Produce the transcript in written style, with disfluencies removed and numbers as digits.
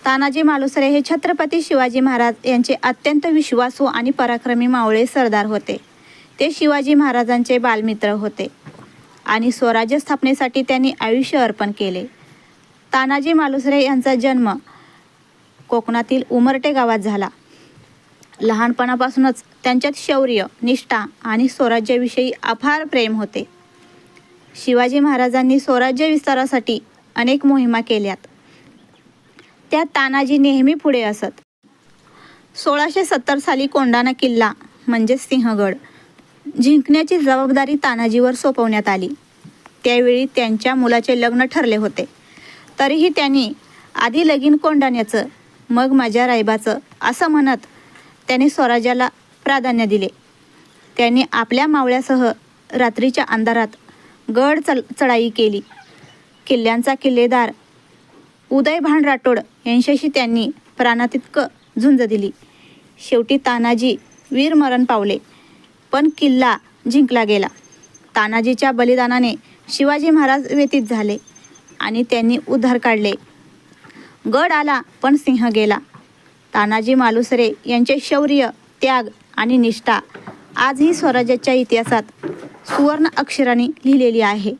तानाजी मालुसरे हे छत्रपती शिवाजी महाराज यांचे अत्यंत विश्वासू आणि पराक्रमी मावळे सरदार होते. ते शिवाजी महाराजांचे बालमित्र होते आणि स्वराज्य स्थापनेसाठी त्यांनी आयुष्य अर्पण केले. तानाजी मालुसरे यांचा जन्म कोकणातील उमरटे गावात झाला. लहानपणापासूनच त्यांच्यात शौर्य, निष्ठा आणि स्वराज्याविषयी अफार प्रेम होते. शिवाजी महाराजांनी स्वराज्य विस्तारासाठी अनेक मोहिमा केल्यात. त्यात तानाजी नेहमी पुढे असत. 1670 साली कोंढाणा किल्ला म्हणजे सिंहगड जिंकण्याची जबाबदारी तानाजीवर सोपवण्यात आली. त्यावेळी त्यांच्या मुलाचे लग्न ठरले होते. तरीही त्यांनी आधी लगीन कोंढाण्याचं मग माझ्या रायबाचं असं म्हणत त्यांनी स्वराज्याला प्राधान्य दिले. त्यांनी आपल्या मावळ्यासह रात्रीच्या अंधारात गड चढाई केली. किल्ल्यांचा किल्लेदार उदयभान राठोड यांच्याशी त्यांनी प्राणातितकं झुंज दिली. शेवटी तानाजी वीरमरण पावले, पण किल्ला जिंकला गेला. तानाजीच्या बलिदानाने शिवाजी महाराज व्यतीत झाले आणि त्यांनी उद्धार काढले. गड आला पण सिंह गेला. तानाजी मालुसरे यांचे शौर्य, त्याग आणि निष्ठा आजही स्वराज्याच्या इतिहासात सुवर्ण अक्षरांनी लिहिलेली आहे.